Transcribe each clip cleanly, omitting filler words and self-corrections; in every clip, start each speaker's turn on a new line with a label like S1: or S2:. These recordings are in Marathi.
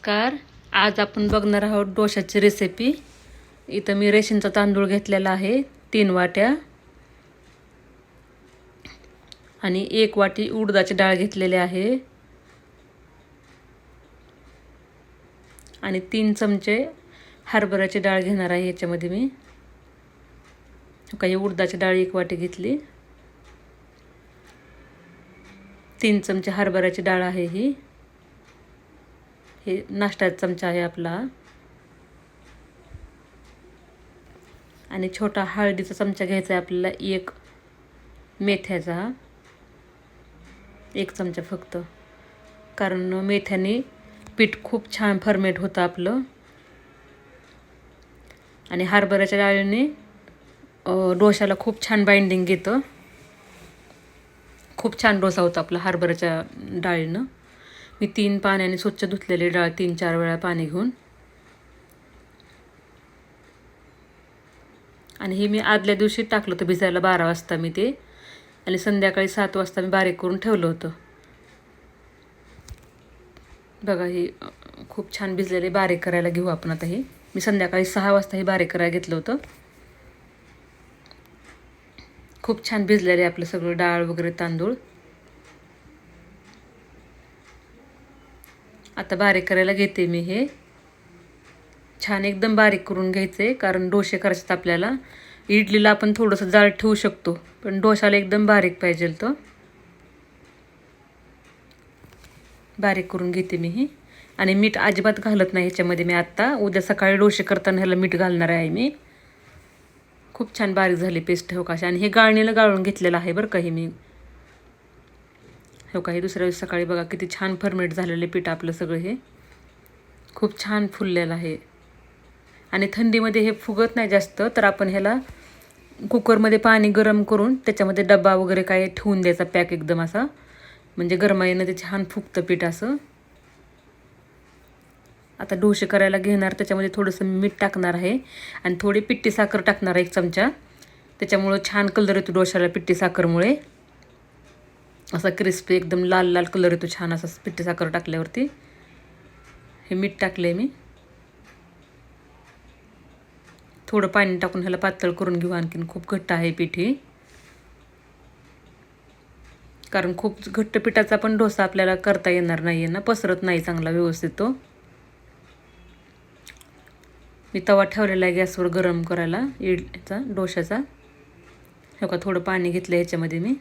S1: नमस्कार. आज आपण बघणार आहोत डोशाची रेसिपी. इथं मी रेशनचा तांदूळ घेतलेला आहे 3 वाट्या आणि 1 वाटी उडदाची डाळ घेतलेली आहे आणि 3 चमचे हरभऱ्याची डाळ घेणार आहे. याच्यामध्ये मी काही उडदाची डाळ 1 वाटी घेतली, 3 चमचे हरभऱ्याची डाळ आहे. हे नाश्त्याचा चमचा आहे आपला आणि छोटा हळदीचा चमचा घ्यायचा आहे आपल्याला. 1 मेथ्याचा 1 चमचा फक्त, कारण मेथ्याने पीठ खूप छान फर्मेट होतं आपलं. आणि हरभऱ्याच्या डाळीने डोशाला खूप छान बाइंडिंग घेतं. खूप छान डोसा होता आपला हरभऱ्याच्या डाळीनं. मी 3 पाण्याने स्वच्छ धुतलेली डाळ 3-4 वेळा पाणी घेऊन. आणि हे मी आदल्या दिवशी टाकलं होतं भिजायला 12 वाजता मी ते, आणि संध्याकाळी 7 वाजता मी बारीक करून ठेवलं होतं. बघा हे खूप छान भिजलेले. बारीक करायला घेऊ आपण आता. हे मी संध्याकाळी 6 वाजता हे बारीक करायला घेतलं होतं. खूप छान भिजलेले आपलं सगळं डाळ वगैरे तांदूळ. आता बारीक करायला घेते मी. हे छान एकदम बारीक करून घ्यायचे, कारण डोसे करायचे आपल्याला. इडलीला आपण थोडंसं जाड ठेवू शकतो, पण डोशाला एकदम बारीक पाहिजे. तो बारीक करून घेते मी हे. आणि मीठ अजिबात घालत नाही ह्याच्यामध्ये मी. आत्ता उद्या सकाळी डोसे करताना ह्याला मीठ घालणार आहे मी. खूप छान बारीक झाली पेस्ट हो काशी. आणि हे गाळणीला गाळून घेतलेलं आहे बरं का हे मी. हो का, हे दुसऱ्या दिवशी सकाळी बघा किती छान फर्मेट झालेले पीठ आपलं सगळं. हे खूप छान फुललेलं आहे. आणि थंडीमध्ये हे फुगत नाही जास्त, तर आपण ह्याला कुकरमध्ये पाणी गरम करून त्याच्यामध्ये डब्बा वगैरे काय ठेवून द्यायचा पॅक एकदम असा, म्हणजे गरमाईनं ते छान फुगतं पीठ असं. आता डोसे करायला घेणार, त्याच्यामध्ये थोडंसं मीठ टाकणार आहे आणि थोडी पिठी साखर टाकणार आहे 1 चमचा. त्याच्यामुळं छान कलर येतो डोशाला पिठी साखरमुळे. असा क्रिस्पी एकदम लाल लाल कलर येतो छान असा पिठी साखर टाकल्यावरती. हे मीठ टाकले मी. थोडं पाणी टाकून ह्याला पातळ करून घेऊ. आणखीन खूप घट्ट आहे पीठ हे, कारण खूप घट्ट पिठाचा पण डोसा आपल्याला करता येणार नाही आहे ना, पसरत नाही चांगला व्यवस्थित तो. मी तवा ठेवलेला आहे गॅसवर गरम करायला इडलीचा डोशाचा. हो का, थोडं पाणी घेतलं ह्याच्यामध्ये मी.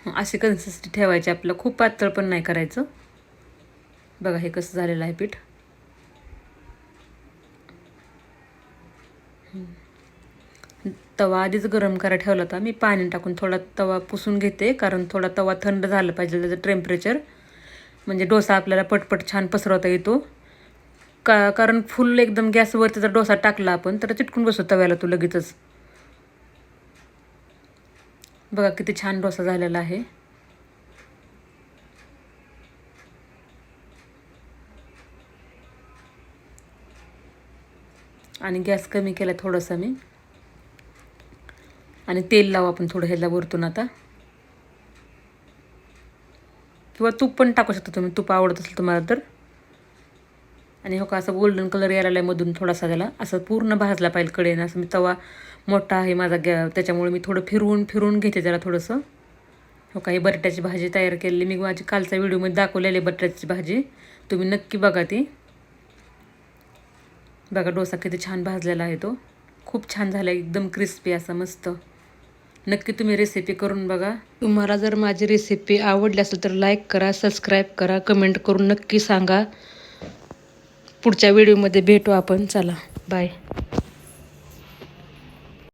S1: अशी कन्सिस्टन्सी ठेवायची आपल्याला, खूप पातळ पण नाही करायचं. बघा हे कसं झालेलं आहे पीठ. तवा आधीच गरम करायला ठेवला होता मी. पाणी टाकून थोडा तवा पुसून घेते, कारण थोडा तवा थंड झालं पाहिजे त्याचं टेम्परेचर, म्हणजे डोसा आपल्याला पटपट छान पसरवता येतो. कारण फुल एकदम गॅसवरती जर डोसा टाकला आपण तर चिटकून बसतो तव्याला तो लगेचच. बघा किती छान डोसा झालेला आहे. आणि गॅस कमी केला थोडासा मी. आणि तेल लावू आपण थोडं ह्याला वरतून आता, किंवा तूप पण टाकू शकता तुम्ही, तूप आवडत असेल तुम्हाला तर. आणि हो का, असं गोल्डन कलर यायला लागला मधून थोडासा. त्याला असं पूर्ण भाजला पाहिजे कडेनं. असं मी तवा मोठा आहे माझा त्याच्यामुळे मी थोडं फिरवून फिरवून घेते त्याला थोडंसं. हो का, ही बटाट्याची भाजी तयार केलेली मी माझी कालच्या व्हिडिओमध्ये दाखवलेली बटाट्याची भाजी, तुम्ही नक्की बघा ती. बघा डोसा किती छान भाजलेला आहे तो. खूप छान झाला, एकदम क्रिस्पी असा मस्त. नक्की तुम्ही रेसिपी करून बघा. तुम्हाला जर माझी रेसिपी आवडली असेल तर लाईक करा, सबस्क्राईब करा, कमेंट करून नक्की सांगा. पुढच्या व्हिडिओमध्ये भेटू आपण. चला बाय.